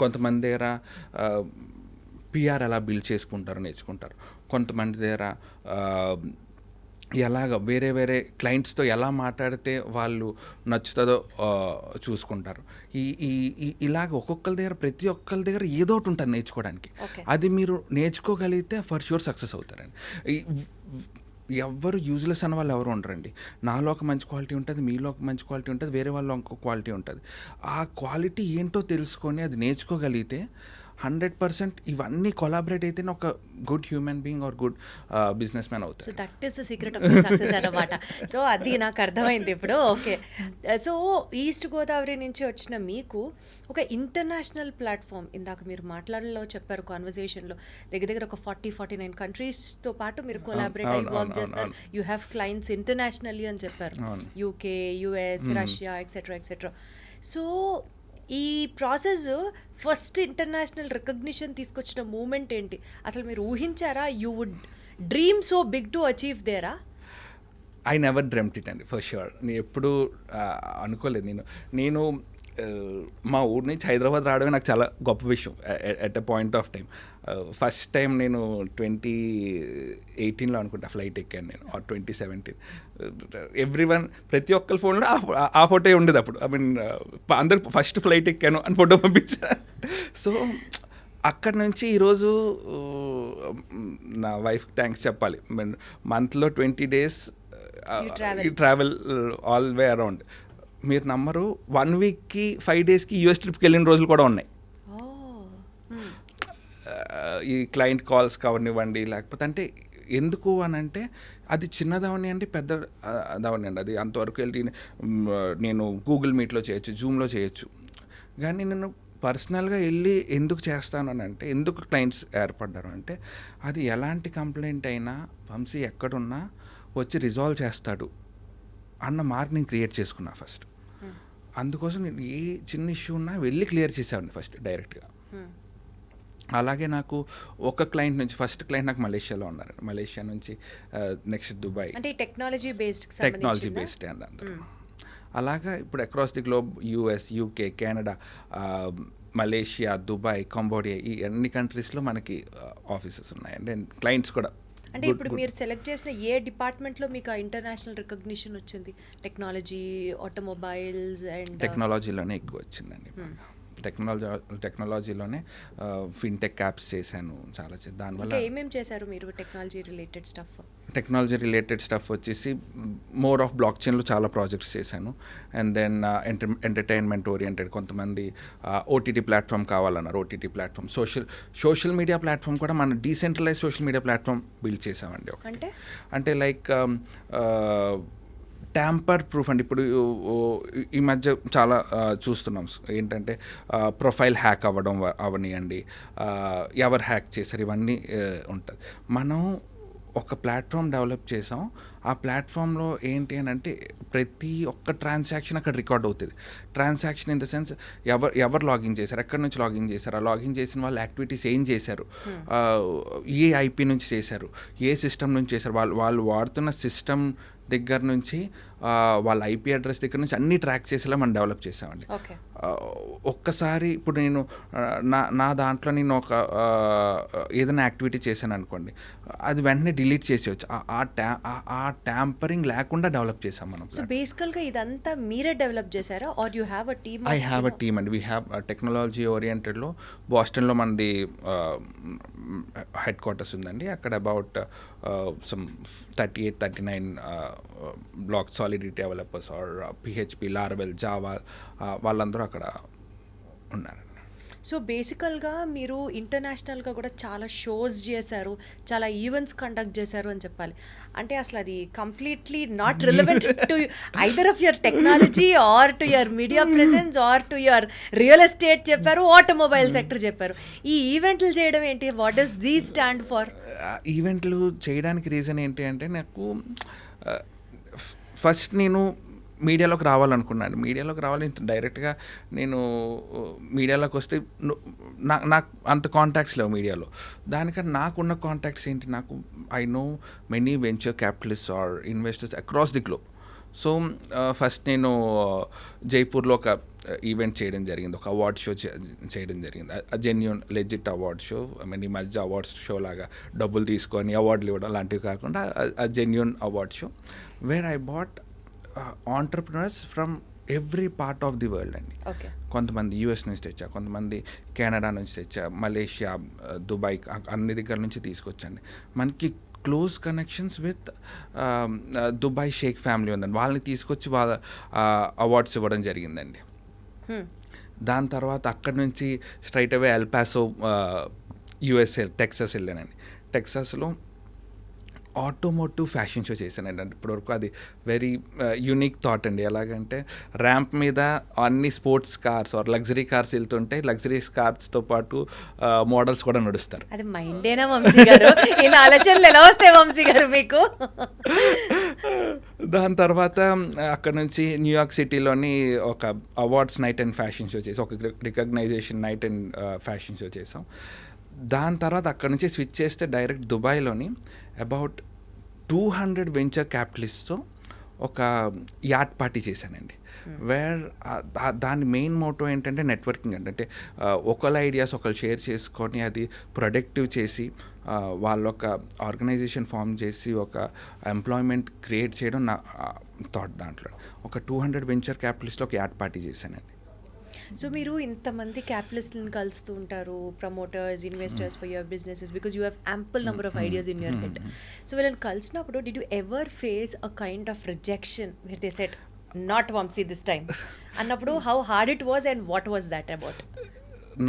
కొంతమంది దగ్గర పిఆర్ ఎలా బిల్డ్ చేసుకుంటారో నేర్చుకుంటారు. కొంతమంది దగ్గర ఎలాగ వేరే క్లయింట్స్తో ఎలా మాట్లాడితే వాళ్ళు నచ్చుతుందో చూసుకుంటారు. ఇలాగ ఒక్కొక్కరి దగ్గర ప్రతి ఒక్కరి దగ్గర ఏదో ఒకటి ఉంటుంది నేర్చుకోవడానికి. అది మీరు నేర్చుకోగలిగితే ఫర్ ష్యూర్ సక్సెస్ అవుతారండి. ఎవ్వరు యూజ్లెస్ అన్న వాళ్ళు ఎవరు ఉండరండి. నాలో ఒక మంచి క్వాలిటీ ఉంటుంది, మీలో ఒక మంచి క్వాలిటీ ఉంటుంది, వేరే వాళ్ళు ఇంకో క్వాలిటీ ఉంటుంది. ఆ క్వాలిటీ ఏంటో తెలుసుకొని అది నేర్చుకోగలిగితే 100% ఇవన్నీ కొలాబరేట్ అయితేనే ఒక good human being or good business man అవుతారు. So that is the secret of success అన్నమాట. సో అది నాకు అర్థమైంది ఇప్పుడు. ఓకే, సో ఈస్ట్ గోదావరి నుంచి వచ్చిన మీకు ఒక ఇంటర్నేషనల్ ప్లాట్ఫామ్, ఇందాక మీరు మాట్లాడలో చెప్పారు కాన్వర్జేషన్లో, దగ్గర ఒక 40-49 కంట్రీస్తో పాటు మీరు కొలాబరేట్ అయ్యి వర్క్ చేస్తారు. యూ హ్యావ్ క్లయింట్స్ ఇంటర్నేషనల్లీ అని చెప్పారు, UK, US, Russia etcetera. So ఈ ప్రాసెస్ ఫస్ట్ ఇంటర్నేషనల్ రికగ్నిషన్ తీసుకొచ్చిన మూమెంట్ ఏంటి? అసలు మీరు ఊహించారా? You would dream so big to achieve దేరా? ఐ నెవర్ డ్రెమ్ట్ ఇట్ అండి, ఫర్ ష్యూర్. నేను ఎప్పుడు అనుకోలేదు. నేను మా ఊరి నుంచి హైదరాబాద్ రావడమే నాకు చాలా గొప్ప విషయం at a point of time. First time నేను 2018లో అనుకుంటా ఫ్లైట్ ఎక్కాను నేను, ఆర్ 2017. ఎవ్రీవన్ ప్రతి ఒక్కరి ఫోన్లో ఆ ఫోటో ఉండేది అప్పుడు. ఐ మీన్ అందరు ఫస్ట్ ఫ్లైట్ ఎక్కాను అని ఫోటో పంపించారు. సో అక్కడ నుంచి ఈరోజు నా వైఫ్కి థ్యాంక్స్ చెప్పాలి. మంత్లో 20 days travel all way around. మీరు నమ్మరు, 1 weekకి 5 daysకి యూఎస్ ట్రిప్కి వెళ్ళిన రోజులు కూడా ఉన్నాయి. ఈ క్లయింట్ కాల్స్ కావనివ్వండి, లేకపోతే అంటే ఎందుకు అని అంటే అది చిన్నదవని అంటే పెద్ద దవని అండి. అది అంతవరకు వెళ్ళి నేను గూగుల్ మీట్లో చేయొచ్చు, జూమ్లో చేయొచ్చు. కానీ నేను పర్సనల్గా వెళ్ళి ఎందుకు చేస్తాను అని అంటే, ఎందుకు క్లయింట్స్ ఏర్పడ్డారు అంటే, అది ఎలాంటి కంప్లైంట్ అయినా వంశీ ఎక్కడున్నా వచ్చి రిజాల్వ్ చేస్తాడు అన్న మార్క్ నేను క్రియేట్ చేసుకున్నా ఫస్ట్. అందుకోసం నేను ఏ చిన్న ఇష్యూ ఉన్నా వెళ్ళి క్లియర్ చేసేవాడిని ఫస్ట్ డైరెక్ట్గా. అలాగే నాకు ఒక క్లయింట్ నుంచి, ఫస్ట్ క్లయింట్ నాకు మలేషియాలో ఉన్నారు. మలేషియా నుంచి నెక్స్ట్ దుబాయ్, అంటే టెక్నాలజీ బేస్డ్ అండ్ అందరూ. అలాగా ఇప్పుడు across the globe US, UK, Canada, Malaysia, Dubai, Cambodia, ఈ అన్ని కంట్రీస్లో మనకి ఆఫీసెస్ ఉన్నాయండి. అండ్ క్లయింట్స్ కూడా. అంటే ఇప్పుడు మీరు సెలెక్ట్ చేసిన ఏ డిపార్ట్మెంట్లో మీకు ఆ ఇంటర్నేషనల్ రికగ్నిషన్ వచ్చింది? టెక్నాలజీ, ఆటోమొబైల్స్ అండ్ టెక్నాలజీలోనే ఎక్కువ వచ్చిందండి. టెక్నాలజీలోనే ఫిన్టెక్ యాప్స్ చేశాను చాలా. దానివల్ల ఏమేమి చేశారు మీరు technology related stuff? Technology related stuff వచ్చేసి మోర్ ఆఫ్ బ్లాక్ చైన్లో చాలా ప్రాజెక్ట్స్ చేశాను. అండ్ దెన్ ఎంటర్టైన్మెంట్ ఓరియంటెడ్, కొంతమంది ఓటీటీ ప్లాట్ఫామ్ కావాలన్నారు. OTT platform, social media platform కూడా మన decentralise social media platform build చేసామండి. అంటే లైక్ ట్యాంపర్ ప్రూఫ్ అండి. ఇప్పుడు ఈ మధ్య చాలా చూస్తున్నాం ఏంటంటే ప్రొఫైల్ హ్యాక్ అవనియండి, ఎవరు హ్యాక్ చేశారు, ఇవన్నీ ఉంటుంది. మనం ఒక ప్లాట్ఫామ్ డెవలప్ చేసాం. ఆ ప్లాట్ఫామ్లో ఏంటి అని అంటే ప్రతి ఒక్క ట్రాన్సాక్షన్ అక్కడ రికార్డ్ అవుతుంది. ట్రాన్సాక్షన్ ఇన్ ద సెన్స్ ఎవరు లాగిన్ చేశారు, ఎక్కడి నుంచి లాగిన్ చేశారు, ఆ లాగిన్ చేసిన వాళ్ళు యాక్టివిటీస్ ఏం చేశారు, ఏ ఐపీ నుంచి చేశారు, ఏ సిస్టమ్ నుంచి చేశారు, వాళ్ళు వాడుతున్న సిస్టమ్ దగ్గర నుంచి వాళ్ళ ఐపీ అడ్రస్ దగ్గర నుంచి అన్నీ ట్రాక్ చేసేలా మనం డెవలప్ చేసామండి. ఒక్కసారి ఇప్పుడు నేను నా దాంట్లో నేను ఒక ఏదైనా యాక్టివిటీ చేశాను అనుకోండి, అది వెంటనే డిలీట్ చేసేయచ్చు. ఆ ట్యాంపరింగ్ లేకుండా డెవలప్ చేసాం మనం. సో బేసికల్గా ఇదంతా మీరే డెవలప్ చేశారా, are you have a team? I have a team అండి. వీ హ్యావ్ టెక్నాలజీ ఓరియంటెడ్లో బోస్టన్లో మనది హెడ్ క్వార్టర్స్ ఉందండి. అక్కడ about some 38-39 black solid developers are PHP, Laravel, Java వాళ్ళందరూ అక్కడ ఉన్నారు. సో బేసికల్గా మీరు ఇంటర్నేషనల్గా కూడా చాలా షోస్ చేశారు, చాలా ఈవెంట్స్ కండక్ట్ చేశారు అని చెప్పాలి. అంటే అసలు అది completely not relevant to either of your technology or to your media presence or to your real estate చెప్పారు, ఆటోమొబైల్ సెక్టర్ చెప్పారు. ఈ ఈవెంట్లు చేయడం ఏంటి? What does this stand for? ఈవెంట్లు చేయడానికి రీజన్ ఏంటి అంటే, నాకు ఫస్ట్ నేను మీడియాలోకి రావాలనుకున్నాను. మీడియాలోకి రావాలి డైరెక్ట్గా నేను మీడియాలోకి వస్తే నాకు అంత కాంటాక్ట్స్ లేవు మీడియాలో. దానికన్నా నాకున్న కాంటాక్ట్స్ ఏంటి, నాకు I know many venture capitalist or investors across the globe. So first నేను జైపూర్లో ఒక ఈవెంట్ చేయడం జరిగింది, ఒక అవార్డ్ షో చేయడం జరిగింది. Genuine legit award show. I mean ఈ మధ్య అవార్డ్స్ షో లాగా డబ్బులు తీసుకొని అవార్డులు ఇవ్వడం అలాంటివి కాకుండా genuine award show where I bought entrepreneurs from every part of the world అండి. ఓకే. కొంతమంది యూఎస్ నుంచి తెచ్చా, కొంతమంది కెనడా నుంచి తెచ్చా, మలేషియా, దుబాయ్, అన్ని దగ్గర నుంచి తీసుకొచ్చండి. మనకి close connections with Dubai sheikh family ఉందండి. వాళ్ళని తీసుకొచ్చి వాళ్ళ అవార్డ్స్ ఇవ్వడం జరిగిందండి. దాని తర్వాత అక్కడి నుంచి స్ట్రైట్ అవే ఎల్పాసో యుఎస్ఏ టెక్సాస్ వెళ్ళానండి. టెక్సాస్లో ఆటోమోటివ్ ఫ్యాషన్ షో చేశానండి. అంటే ఇప్పటివరకు అది వెరీ యూనిక్ థాట్ అండి. ఎలాగంటే ర్యాంప్ మీద అన్ని sports cars or luxury cars వెళ్తుంటే లగ్జరీ కార్స్తో పాటు మోడల్స్ కూడా నడుస్తారు. అది మైండేనా వంశీ గారు? ఈ ఆలోచనలు ఎలా వస్తాయి వంశీ గారు మీకు? దాని తర్వాత అక్కడ నుంచి న్యూయార్క్ సిటీలోని ఒక awards night and fashion show చేసాం, ఒక recognition night and fashion show చేసాం. దాని తర్వాత అక్కడ నుంచి స్విచ్ చేస్తే డైరెక్ట్ దుబాయ్లోని అబౌట్ 200 వెంచర్ క్యాపిటలిస్ట్తో ఒక యాట్ పార్టీ చేశానండి. వేర్ దాని మెయిన్ మోటో ఏంటంటే నెట్వర్కింగ్ అండి. అంటే ఒకళ్ళ ఐడియాస్ ఒకళ్ళు షేర్ చేసుకొని అది ప్రొడక్టివ్ చేసి వాళ్ళొక ఆర్గనైజేషన్ ఫామ్ చేసి ఒక ఎంప్లాయ్మెంట్ క్రియేట్ చేయడం నా థాట్. దాంట్లో ఒక 200 వెంచర్ క్యాపిటలిస్ట్లో ఒక యాట్ పార్టీ చేశానండి. సో మీరు ఇంతమంది క్యాపిటలిస్ట్లను కలుస్తూ ఉంటారు, promoters, investors for your businesses, because you have ample number of ideas in your head. So వీళ్ళని కలిసినప్పుడు did you ever face a kind of rejection where they said not Vamsi this time అన్నప్పుడు how hard it was and what was that about?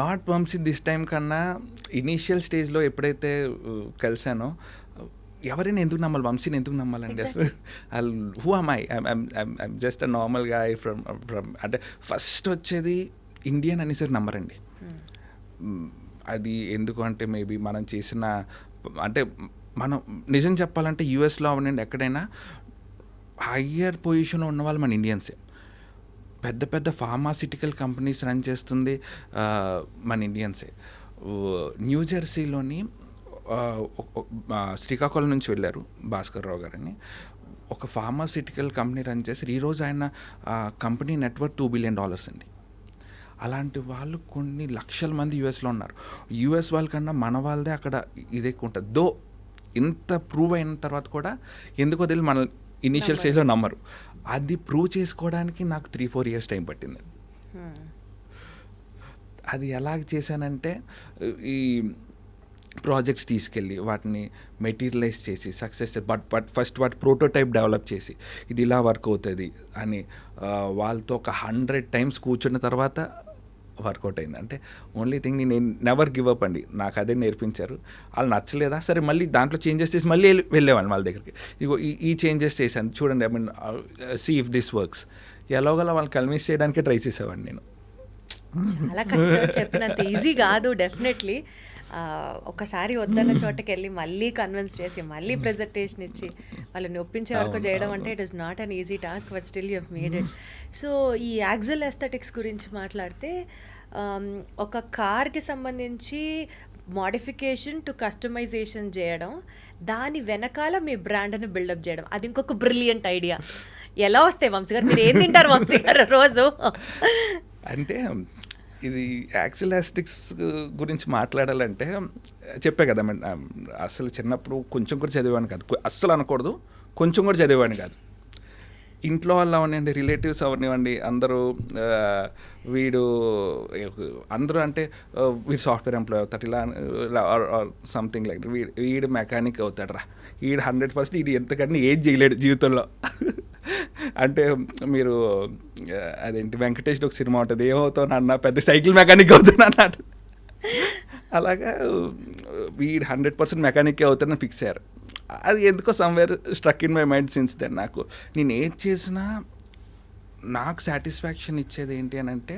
Not Vamsi this time కన్నా initial స్టేజ్లో ఎప్పుడైతే కలిసానో ఎవరైనా ఎందుకు నమ్మాలి, వంశీని ఎందుకు నమ్మాలండి అసలు? Who am I? I'm just a normal guy from అంటే ఫస్ట్ వచ్చేది ఇండియన్ అనేసరికి నమ్మరండి. అది ఎందుకు అంటే మేబీ మనం చేసిన అంటే మనం నిజం చెప్పాలంటే యూఎస్లో అవనండి ఎక్కడైనా హయ్యర్ పొజిషన్లో ఉన్న వాళ్ళు మన ఇండియన్సే. పెద్ద పెద్ద ఫార్మాసిటికల్ కంపెనీస్ రన్ చేస్తుంది మన ఇండియన్సే. న్యూ జెర్సీలోని శ్రీకాకుళం నుంచి వెళ్ళారు భాస్కర్ రావు గారని, ఒక ఫార్మాసిటికల్ కంపెనీ రన్ చేసి ఈరోజు ఆయన కంపెనీ నెట్వర్క్ $2 billion అండి. అలాంటి వాళ్ళు కొన్ని లక్షల మంది యూఎస్లో ఉన్నారు. యూఎస్ వాళ్ళకన్నా మన వాళ్ళదే అక్కడ ఇది ఎక్కువ ఉంటుంది. దో ఇంత ప్రూవ్ అయిన తర్వాత కూడా ఎందుకో తెలియదు మన ఇనీషియల్ స్టేజ్లో నమ్మరు. అది ప్రూవ్ చేసుకోవడానికి నాకు 3-4 years టైం పట్టింది. అది ఎలాగ చేశానంటే ఈ ప్రాజెక్ట్స్ తీసుకెళ్ళి వాటిని మెటీరియలైజ్ చేసి సక్సెస్ బట్ ఫస్ట్ వాటి ప్రోటోటైప్ డెవలప్ చేసి ఇది ఇలా వర్క్ అవుతుంది అని వాళ్ళతో ఒక 100 times కూర్చున్న తర్వాత వర్కౌట్ అయింది. అంటే ఓన్లీ థింగ్ నేను నెవర్ గివ్ అప్ అండి. నాకు అదే నేర్పించారు. వాళ్ళు నచ్చలేదా సరే మళ్ళీ దాంట్లో చేంజెస్ చేసి మళ్ళీ వెళ్ళేవాళ్ళు వాళ్ళ దగ్గరికి. ఇగో ఈ చేంజెస్ చేశాను చూడండి, I mean see if this works. ఎలాగోలా వాళ్ళు కన్విన్స్ చేయడానికే ట్రై చేసేవాడిని నేను. చాలా కష్టం, చెప్పినంత ఈజీ కాదు డెఫినెట్లీ. ఒకసారి వద్దన్న చోటకి వెళ్ళి మళ్ళీ కన్విన్స్ చేసి మళ్ళీ ప్రెజెంటేషన్ ఇచ్చి వాళ్ళని ఒప్పించే వరకు చేయడం అంటే it is not an easy task, but still you have made it. So ఈ యాక్సల్ ఎస్థెటిక్స్ గురించి మాట్లాడితే ఒక కార్కి సంబంధించి మోడిఫికేషన్ టు కస్టమైజేషన్ చేయడం, దాని వెనకాల మీ బ్రాండ్ని బిల్డప్ చేయడం, అది ఇంకొక బ్రిలియంట్ ఐడియా. ఎలా వస్తాయి వంశీ గారు? మీరు ఏం తింటారు వంశీ గారు రోజు? అంటే ఇది యాక్సిల్ ఎస్థెటిక్స్ గురించి మాట్లాడాలంటే చెప్పే కదా, అసలు చిన్నప్పుడు కొంచెం కూడా చదివాను కాదు, అస్సలు అనకూడదు, కొంచెం కూడా చదివాను కాదు. ఇంట్లో వాళ్ళు అవనివ్వండి, రిలేటివ్స్ అవనివ్వండి, అందరూ వీడు అందరూ అంటే వీడు సాఫ్ట్వేర్ ఎంప్లాయ్ అవుతాడు ఇలా సంథింగ్ లైక్ వీడు మెకానిక్ అవుతాడు రా, వీడు 100% ఇది ఎంతకన్నా ఏం చేయలేడు జీవితంలో. అంటే మీరు అదేంటి వెంకటేష్ ఒక సినిమా ఉంటుంది, ఏమవుతావు నాన్న పెద్ద సైకిల్ మెకానిక్ అవుతాను అన్నాడు. అలాగా వీడు 100% మెకానికే అవుతానని ఫిక్స్ అయ్యారు. అది ఎందుకో somewhere struck in my mind since then. నాకు నేను ఏది చేసినా నాకు సాటిస్ఫాక్షన్ ఇచ్చేది ఏంటి అని అంటే,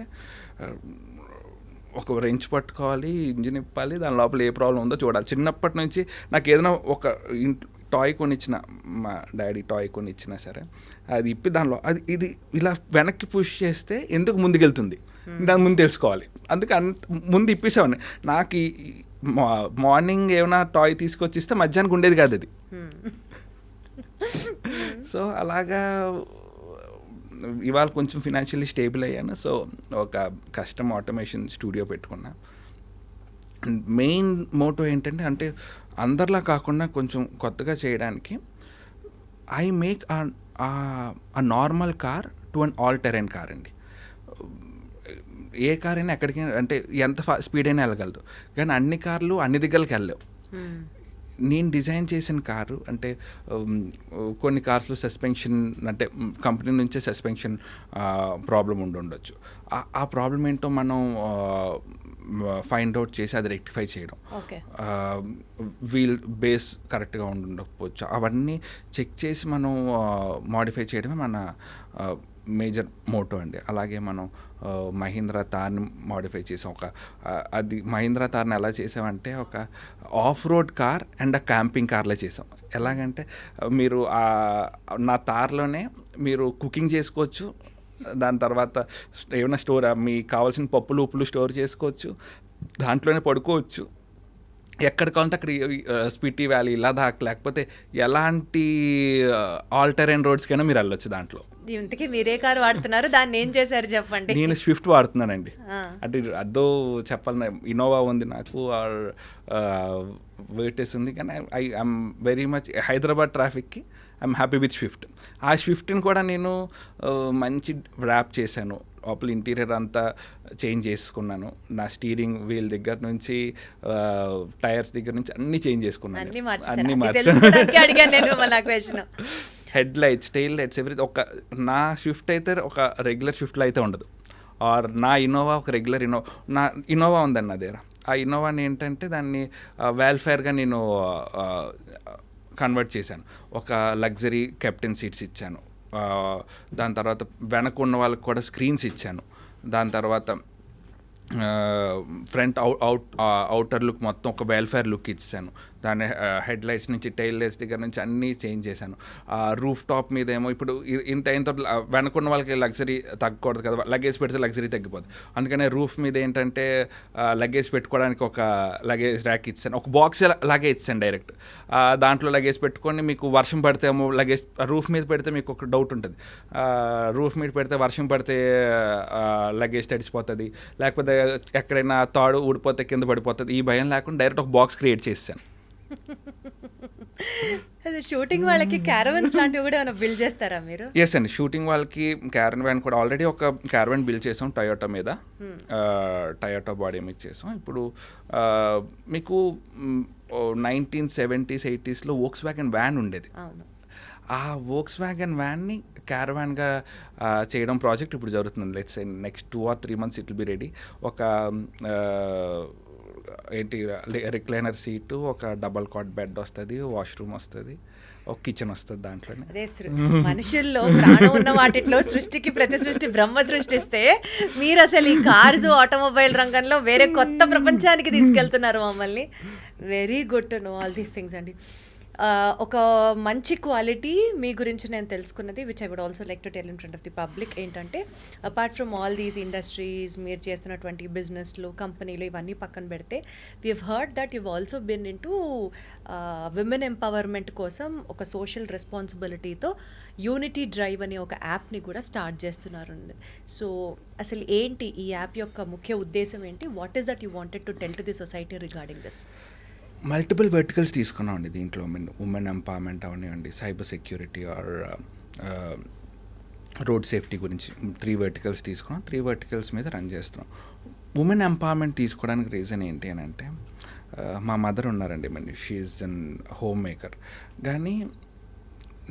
ఒక రెంచ్ పట్టుకోవాలి, ఇంజిన్ ఇప్పాలి, దాని లోపల ఏ ప్రాబ్లం ఉందో చూడాలి. చిన్నప్పటి నుంచి నాకు ఏదైనా ఒక టాయ్ కొనిచ్చిన, మా డాడీ టాయ్ కొనిచ్చినా సరే అది ఇప్పి దానిలో ఇది ఇలా వెనక్కి పుష్ చేస్తే ఎందుకు ముందుకెళ్తుంది దాని ముందు తెలుసుకోవాలి. అందుకే ముందు ఇప్పేసేవాడిని. నాకు మార్నింగ్ ఏమైనా టాయ్ తీసుకొచ్చిస్తే మధ్యాహ్నం ఉండేది కాదు అది. సో అలాగా ఇవాళ కొంచెం ఫినాన్షియల్లీ స్టేబుల్ అయ్యాను. సో ఒక కస్టమ్ ఆటోమేషన్ స్టూడియో పెట్టుకున్నా. మెయిన్ మోటో ఏంటంటే, అంటే అందరిలా కాకుండా కొంచెం కొత్తగా చేయడానికి, I make a normal car to an all Tarain car అండి. ఏ కార్ అయినా ఎక్కడికైనా అంటే ఎంత స్పీడ్ అయినా వెళ్ళగలదు, కానీ అన్ని కార్లు అన్ని దగ్గరికి వెళ్ళలేవు. నేను డిజైన్ చేసిన కారు అంటే కొన్ని కార్స్లో సస్పెన్షన్ అంటే కంపెనీ నుంచే సస్పెన్షన్ ప్రాబ్లం ఉండొచ్చు. ఆ ప్రాబ్లం ఏంటో మనం ఫైండ్ అవుట్ చేసి అది రెక్టిఫై చేయడం, వీల్ బేస్ కరెక్ట్గా ఉండకపోవచ్చు, అవన్నీ చెక్ చేసి మనం మాడిఫై చేయడమే మన మేజర్ మోటో అండి. అలాగే మనం మహీంద్రా తార్ని మాడిఫై చేసాం. అది మహీంద్రా తార్ని ఎలా చేసామంటే ఒక ఆఫ్ రోడ్ కార్ అండ్ ఆ క్యాంపింగ్ కార్లో చేసాం. ఎలాగంటే మీరు నా తార్లోనే మీరు కుకింగ్ చేసుకోవచ్చు, దాని తర్వాత ఏమైనా స్టోర్ మీకు కావాల్సిన పప్పులు ఉప్పులు స్టోర్ చేసుకోవచ్చు, దాంట్లోనే పడుకోవచ్చు, ఎక్కడ కావాలంటే అక్కడ స్పిటి వ్యాలీ, లదాఖ్, లేకపోతే ఎలాంటి ఆల్టరైన్ రోడ్స్కైనా మీరు వెళ్ళొచ్చు దాంట్లో. ఇంతకీ మీరే కారు వాడుతున్నారు, దాన్ని ఏం చేశారు చెప్పండి? నేను స్విఫ్ట్ వాడుతున్నానండి. అంటే అదో చెప్పాలి, ఇన్నోవా ఉంది నాకు, వెయిటెస్ ఉంది, కానీ ఐఎమ్ వెరీ మచ్ హైదరాబాద్ ట్రాఫిక్కి ఐఎమ్ హ్యాపీ విత్ స్విఫ్ట్. ఆ స్విఫ్ట్ని కూడా నేను మంచి ర్యాప్ చేశాను, లోపల ఇంటీరియర్ అంతా చేంజ్ చేసుకున్నాను. నా స్టీరింగ్ వీల్ దగ్గర నుంచి టైర్స్ దగ్గర నుంచి అన్నీ చేంజ్ చేసుకున్నాను, అన్నీ మార్చాను. Head lights, tail lights, everything. ఒక నా స్విఫ్ట్ అయితే ఒక రెగ్యులర్ స్విఫ్ట్లో అయితే ఉండదు, ఆర్ నా ఇన్నోవా ఒక రెగ్యులర్ నా ఇన్నోవా ఉందండి నా దగ్గర. ఆ ఇన్నోవాని ఏంటంటే దాన్ని వెల్ఫేర్గా నేను కన్వర్ట్ చేశాను. ఒక లగ్జరీ కెప్టెన్ సీట్స్ ఇచ్చాను, దాని తర్వాత వెనక ఉన్న వాళ్ళకి కూడా స్క్రీన్స్ ఇచ్చాను, దాని తర్వాత ఫ్రంట్ అవుటర్ లుక్ మొత్తం ఒక వెల్ఫేర్ లుక్ ఇచ్చాను. దాని హెడ్ లైట్స్ నుంచి టైల్ లైట్స్ దగ్గర నుంచి అన్నీ చేంజ్ చేశాను. రూఫ్ టాప్ మీద ఏమో ఇప్పుడు ఇంత వెనకున్న వాళ్ళకి లగ్జరీ తగ్గకూడదు కదా, లగేజ్ పెడితే లగ్జరీ తగ్గిపోతుంది. అందుకనే రూఫ్ మీద ఏంటంటే లగేజ్ పెట్టుకోవడానికి ఒక లగేజ్ ర్యాక్ ఇచ్చాను, ఒక బాక్స్ లాగే ఇచ్చాను డైరెక్ట్. దాంట్లో లగేజ్ పెట్టుకొని మీకు వర్షం పడితే ఏమో లగేజ్ రూఫ్ మీద పెడితే మీకు ఒక డౌట్ ఉంటుంది, రూఫ్ మీద పెడితే వర్షం పడితే లగేజ్ తడిసిపోతుంది, లేకపోతే ఎక్కడైనా తాడు ఊడిపోతే కింద పడిపోతుంది, ఈ భయం లేకుండా డైరెక్ట్ ఒక బాక్స్ క్రియేట్ చేశాను. షూటింగ్ వాళ్ళకి క్యారవన్స్ లాంటివి కూడా ఏమైనా బిల్డ్ చేస్తారా మీరు? ఎస్ అండి, షూటింగ్ వాళ్ళకి క్యారవాన్ కూడా ఆల్రెడీ ఒక క్యారవాన్ బిల్డ్ చేసాం టయోటా మీద, టయోటా బాడీ మీద చేసాం. ఇప్పుడు మీకు 1970s 80sలో వోక్స్ వ్యాగన్ వ్యాన్ ఉండేది, ఆ వోక్స్ వ్యాగన్ వ్యాన్ని క్యారవాన్గా చేయడం ప్రాజెక్ట్ ఇప్పుడు జరుగుతుంది. Let's say next 2 or 3 months it will be ready. ఒక ఏంటి రిక్లైనర్ సీటు, ఒక డబల్ కాట్ బెడ్ వస్తుంది, వాష్రూమ్ వస్తుంది, ఒక కిచెన్ వస్తుంది దాంట్లోనే. అదే మనుషుల్లో ప్రాణం ఉన్న వాటిలో సృష్టికి ప్రతి సృష్టి బ్రహ్మ సృష్టిస్తే మీరు అసలు ఈ కార్స్ ఆటోమొబైల్ రంగంలో వేరే కొత్త ప్రపంచానికి తీసుకెళ్తున్నారు మమ్మల్ని. Very good to know all these things అండి. ఒక మంచి క్వాలిటీ మీ గురించి నేను తెలుసుకున్నది, which I would also like to tell in front of the public, ఏంటంటే apart from all these industries, మీరు చేస్తున్నటువంటి బిజినెస్లు, కంపెనీలు, ఇవన్నీ పక్కన పెడితే we have heard that you also been into women empowerment కోసం ఒక సోషల్ రెస్పాన్సిబిలిటీతో యూనిటీ డ్రైవ్ అనే ఒక యాప్ని కూడా స్టార్ట్ చేస్తున్నారు. సో అసలు ఏంటి ఈ యాప్ యొక్క ముఖ్య ఉద్దేశం ఏంటి? What is that you wanted to tell to the society regarding this? Multiple verticals తీసుకున్నామండి దీంట్లో. ఉమెన్ ఎంపవర్మెంట్ అవనివ్వండి, cyber security or road safety గురించి 3 verticals తీసుకున్నాం. 3 verticals మీద రన్ చేస్తున్నాం. ఉమెన్ ఎంపవర్మెంట్ తీసుకోవడానికి రీజన్ ఏంటి అని అంటే, మా మదర్ ఉన్నారండి, she is an home maker, కానీ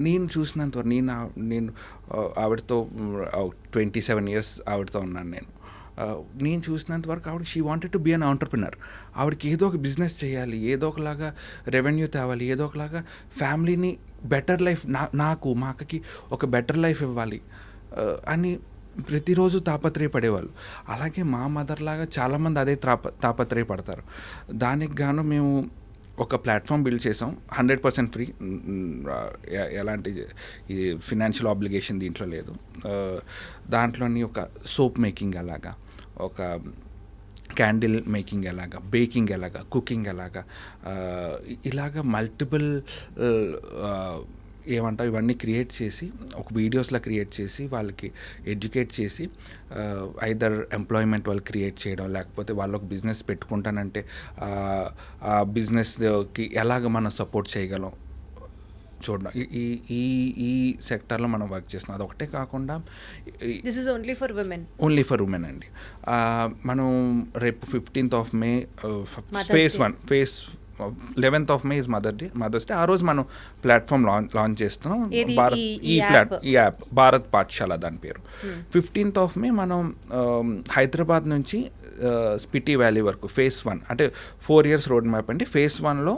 నేను చూసినంత వరకు నేను ఆవిడతో 27 years ఆవిడతో ఉన్నాను నేను. నేను చూసినంత వరకు ఆవిడ she wanted to be an entrepreneur. ఆవిడకి ఏదో ఒక బిజినెస్ చేయాలి, ఏదో ఒకలాగా రెవెన్యూ తేవాలి, ఏదో ఒకలాగా ఫ్యామిలీని బెటర్ లైఫ్ నాకు మా అక్కకి ఒక బెటర్ లైఫ్ ఇవ్వాలి అని ప్రతిరోజు తాపత్రయపడేవాళ్ళు. అలాగే మా మదర్ లాగా చాలామంది అదే తాపత్రయపడతారు. దానికి గాను మేము ఒక ప్లాట్ఫామ్ బిల్డ్ చేసాం, 100% ఫ్రీ, ఎలాంటి ఈ ఫినాన్షియల్ ఆబ్లిగేషన్ దీంట్లో లేదు. దాంట్లోని ఒక సోప్ మేకింగ్ ఎలాగా, ఒక క్యాండిల్ మేకింగ్ ఎలాగా, బేకింగ్ ఎలాగా, కుకింగ్ ఎలాగా, ఇలాగ మల్టిపుల్ ఏమంటారు ఇవన్నీ క్రియేట్ చేసి ఒక వీడియోస్లా క్రియేట్ చేసి వాళ్ళకి ఎడ్యుకేట్ చేసి ఐదర్ ఎంప్లాయ్మెంట్ వాళ్ళు క్రియేట్ చేయడం, లేకపోతే వాళ్ళు ఒక బిజినెస్ పెట్టుకుంటానంటే ఆ బిజినెస్కి ఎలాగ మనం సపోర్ట్ చేయగలం చూడడం. ఈ సెక్టర్లో మనం వర్క్ చేస్తున్నాం. అదొకటే కాకుండా this is only for women అండి. మనం రేపు 15th May phase 1 11th May is mother's day. ఆ రోజు మనం ప్లాట్ఫామ్ లాంచ్ చేస్తున్నాం. ఈ యాప్ భారత్ పాఠశాల దాని పేరు. 15th May మనం హైదరాబాద్ నుంచి స్పిటి వ్యాలీ వరకు phase 1 అంటే 4 years రోడ్ మ్యాప్ అండి. phase 1లో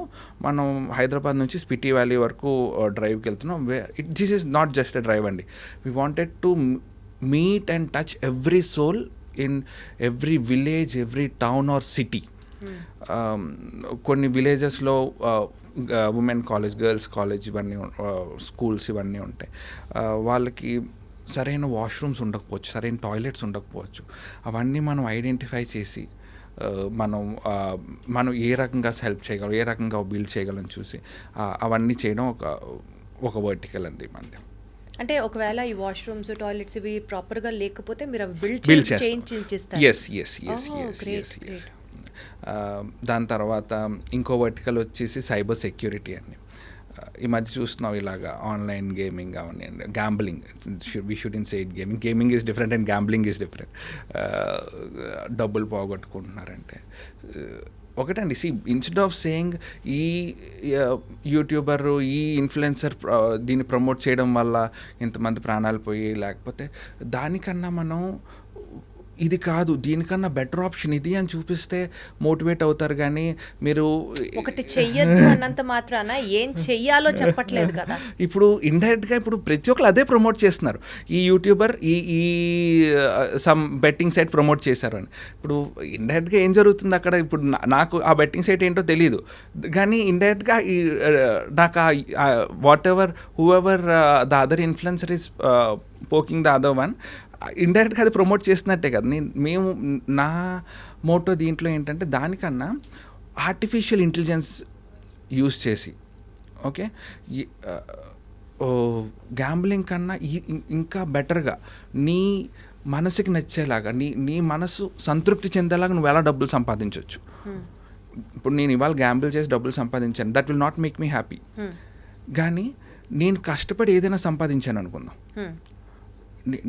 మనం హైదరాబాద్ నుంచి స్పిటి వ్యాలీ వరకు డ్రైవ్కి వెళ్తున్నాం. This is not just a drive అండి. We wanted to meet and touch every soul in every village, every town or city. కొన్ని విలేజెస్లో ఉమెన్ కాలేజ్, గర్ల్స్ కాలేజ్ ఇవన్నీ స్కూల్స్ ఇవన్నీ ఉంటాయి. వాళ్ళకి సరైన వాష్రూమ్స్ ఉండకపోవచ్చు, సరైన టాయిలెట్స్ ఉండకపోవచ్చు. అవన్నీ మనం ఐడెంటిఫై చేసి మనం ఏ రకంగా హెల్ప్ చేయగలం, ఏ రకంగా బిల్డ్ చేయగలం చూసి అవన్నీ చేయడం ఒక వర్టికల్ అండి మనది. అంటే ఒకవేళ ఈ వాష్రూమ్స్, టాయిలెట్స్ ఇవి ప్రాపర్గా లేకపోతే మీరు బిల్డ్ చేస్తారు. ఎస్. దాని తర్వాత ఇంకో వర్టికల్ వచ్చేసి సైబర్ సెక్యూరిటీ అండి. ఈ మధ్య చూస్తున్నాం ఇలాగా ఆన్లైన్ గేమింగ్ అవన్నీ, gambling. We shouldn't say it gaming is different and gambling is different. డబ్బులు పోగొట్టుకుంటున్నారంటే ఒకటండి. ఇన్స్టెడ్ ఆఫ్ సేయింగ్ ఈ యూట్యూబర్, ఈ ఇన్ఫ్లుయెన్సర్ దీన్ని ప్రమోట్ చేయడం వల్ల ఇంతమంది ప్రాణాలు పోయి, లేకపోతే దానికన్నా మనం ఇది కాదు, దీనికన్నా బెటర్ ఆప్షన్ ఇది అని చూపిస్తే మోటివేట్ అవుతారు. కానీ మీరు ఒకటి చెయ్యొద్దు అన్నంత మాత్రాన ఏం చెయ్యాలో చెప్పట్లేదు కదా. ఇప్పుడు ఇండైరెక్ట్గా ఇప్పుడు ప్రతి ఒక్కరు అదే ప్రమోట్ చేస్తున్నారు. ఈ యూట్యూబర్ ఈ సమ్ బెట్టింగ్ సైట్ ప్రమోట్ చేశారు అని. ఇప్పుడు ఇండైరెక్ట్గా ఏం జరుగుతుంది అక్కడ? ఇప్పుడు నాకు ఆ బెట్టింగ్ సైట్ ఏంటో తెలియదు, కానీ ఇండైరెక్ట్గా నాకు what ever who ever the other influencer is poking the other one, ఇండైరెక్ట్గా అది ప్రమోట్ చేస్తున్నట్టే కదా. మేము నా మోటో దీంట్లో ఏంటంటే దానికన్నా ఆర్టిఫిషియల్ ఇంటెలిజెన్స్ యూస్ చేసి, ఓకే, గ్యాంబ్లింగ్ కన్నా ఇంకా బెటర్గా నీ మనసుకి నచ్చేలాగా, నీ మనసు సంతృప్తి చెందేలాగా నువ్వు ఎలా డబ్బులు సంపాదించవచ్చు. ఇప్పుడు నేను ఇవాళ గ్యాంబుల్ చేసి డబ్బులు సంపాదించాను, that will not make me happy. కానీ నేను కష్టపడి ఏదైనా సంపాదించాను అనుకుందాం,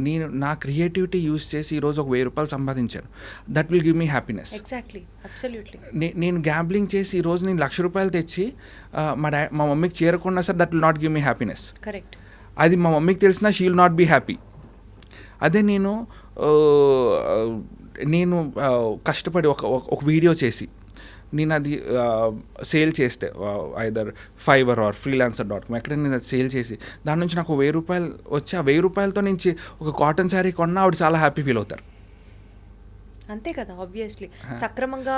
నేను నా క్రియేటివిటీ యూస్ చేసి ఈరోజు ఒక 1000 రూపాయలు సంపాదించాను, that will give me happiness. Exactly, absolutely. నేను గ్యాంబ్లింగ్ చేసి ఈరోజు నేను 1,00,000 రూపాయలు తెచ్చి మా మమ్మీకి చేరకుండా sir, that will not give me happiness. Correct. అది మా మమ్మీకి తెలిసినా she will not be happy. అదే నేను కష్టపడి ఒక వీడియో చేసి నేను అది సేల్ చేస్తే ఐదర్ ఫైవర్ ఆర్ freelancer.com ఎక్కడ నేను అది సేల్ చేసి దాని నుంచి నాకు 1000 రూపాయలు వచ్చి, ఆ 1000 రూపాయలతో నుంచి ఒక కాటన్ శారీ కొన్నా ఆవిడ చాలా హ్యాపీ ఫీల్ అవుతారు. అంతే కదా, ఆబ్వియస్లీ. సక్రమంగా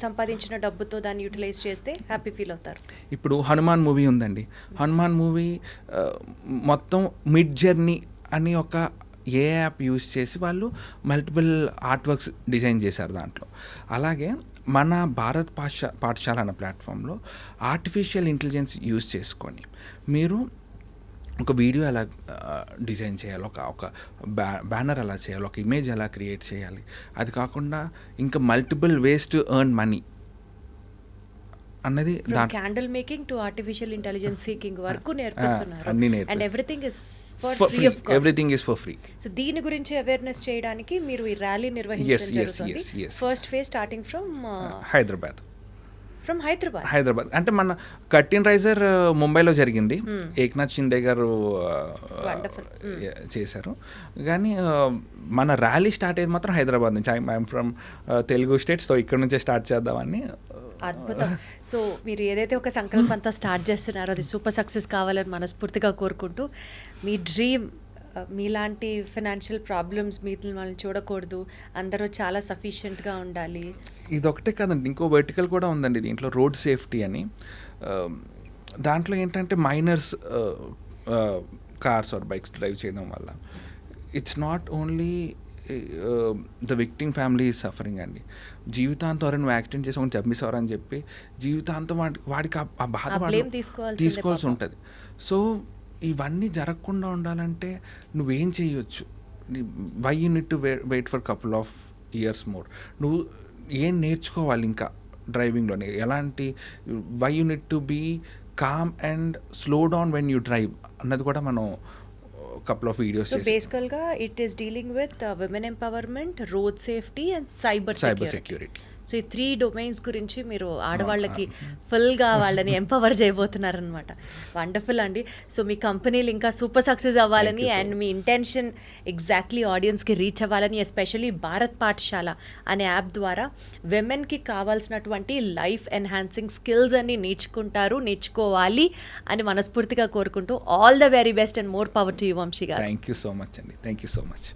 సంపాదించిన డబ్బుతో దాన్ని యూటిలైజ్ చేస్తే హ్యాపీ ఫీల్ అవుతారు. ఇప్పుడు హనుమాన్ మూవీ ఉందండి. హనుమాన్ మూవీ మొత్తం మిడ్ జర్నీ అని ఒక యాప్ యూస్ చేసి వాళ్ళు మల్టిపుల్ ఆర్ట్ వర్క్స్ డిజైన్ చేశారు దాంట్లో. అలాగే మన భారత్ పాఠశాల అన్న ప్లాట్ఫామ్లో ఆర్టిఫిషియల్ ఇంటెలిజెన్స్ యూస్ చేసుకొని మీరు ఒక వీడియో ఎలా డిజైన్ చేయాలి, ఒక బ్యానర్ ఎలా చేయాలి, ఒక ఇమేజ్ ఎలా క్రియేట్ చేయాలి, అది కాకుండా ఇంకా multiple ways to earn money అన్నది candle making to artificial intelligence seeking వరకు నేర్పిస్తున్నారు. And everything is everything is for free. So దీని గురించి అవేర్నెస్ చేయడానికి మీరు ఈ ర్యాలీ నిర్వహించడం జరుగుతుంది. First phase starting from Hyderabad. From Hyderabad. Hyderabad అంటే మన కట్టిన్ రైజర్ ముంబైలో జరిగింది, ఏక్నాథ్ షిండే గారు Wonderful. చేశారు. కానీ మన ర్యాలీ స్టార్ట్ అయ్యేది మాత్రం హైదరాబాద్ నుంచి. I'm from Telugu states, so ఇక్కడ నుంచే స్టార్ట్ చేద్దామని. అద్భుతం. సో మీరు ఏదైతే ఒక సంకల్పంతో స్టార్ట్ చేస్తున్నారో అది సూపర్ సక్సెస్ కావాలని మనస్ఫూర్తిగా కోరుకుంటూ, మీ డ్రీమ్ మీలాంటి ఫైనాన్షియల్ ప్రాబ్లమ్స్ మీతో వాళ్ళని చూడకూడదు, అందరూ చాలా సఫిషియెంట్గా ఉండాలి. ఇదొకటే కాదండి, ఇంకో వర్టికల్ కూడా ఉందండి దీంట్లో, రోడ్ సేఫ్టీ అని. దాంట్లో ఏంటంటే minors cars or bikes drive చేయడం వల్ల it's not only the victim family is suffering అండి. జీవితాంతం ఎవరైనా యాక్సిడెంట్ చేసి ఒకటి చంపేసేవారు అని చెప్పి జీవితాంతం వాడికి ఆ బాధ blame తీసుకోవాల్సి ఉంటుంది. సో ఇవన్నీ జరగకుండా ఉండాలంటే నువ్వేం చేయొచ్చు, why you need to wait for couple of years more, నువ్వు ఏం నేర్చుకోవాలి ఇంకా డ్రైవింగ్లోనే, ఎలాంటి why you need to be calm and slow down when you drive అన్నది కూడా మనం కపుల్ ఆఫ్ వీడియోస్ సో బేసికల్గా it is dealing with women empowerment, road safety and cyber security. So ఈ 3 డొమైన్స్ గురించి మీరు ఆడవాళ్ళకి ఫుల్గా వాళ్ళని ఎంపవర్ చేయబోతున్నారనమాట. వండర్ఫుల్ అండి. సో మీ కంపెనీలు ఇంకా సూపర్ సక్సెస్ అవ్వాలని అండ్ మీ ఇంటెన్షన్ ఎగ్జాక్ట్లీ ఆడియన్స్కి రీచ్ అవ్వాలని, ఎస్పెషల్లీ భారత్ పాఠశాల అనే యాప్ ద్వారా విమెన్కి కావాల్సినటువంటి లైఫ్ ఎన్హాన్సింగ్ స్కిల్స్ అన్ని నేర్చుకోవాలి అని మనస్ఫూర్తిగా కోరుకుంటూ all the very best and more power to you Vamsi గారు. థ్యాంక్ యూ సో మచ్ అండి, థ్యాంక్ యూ సో మచ్.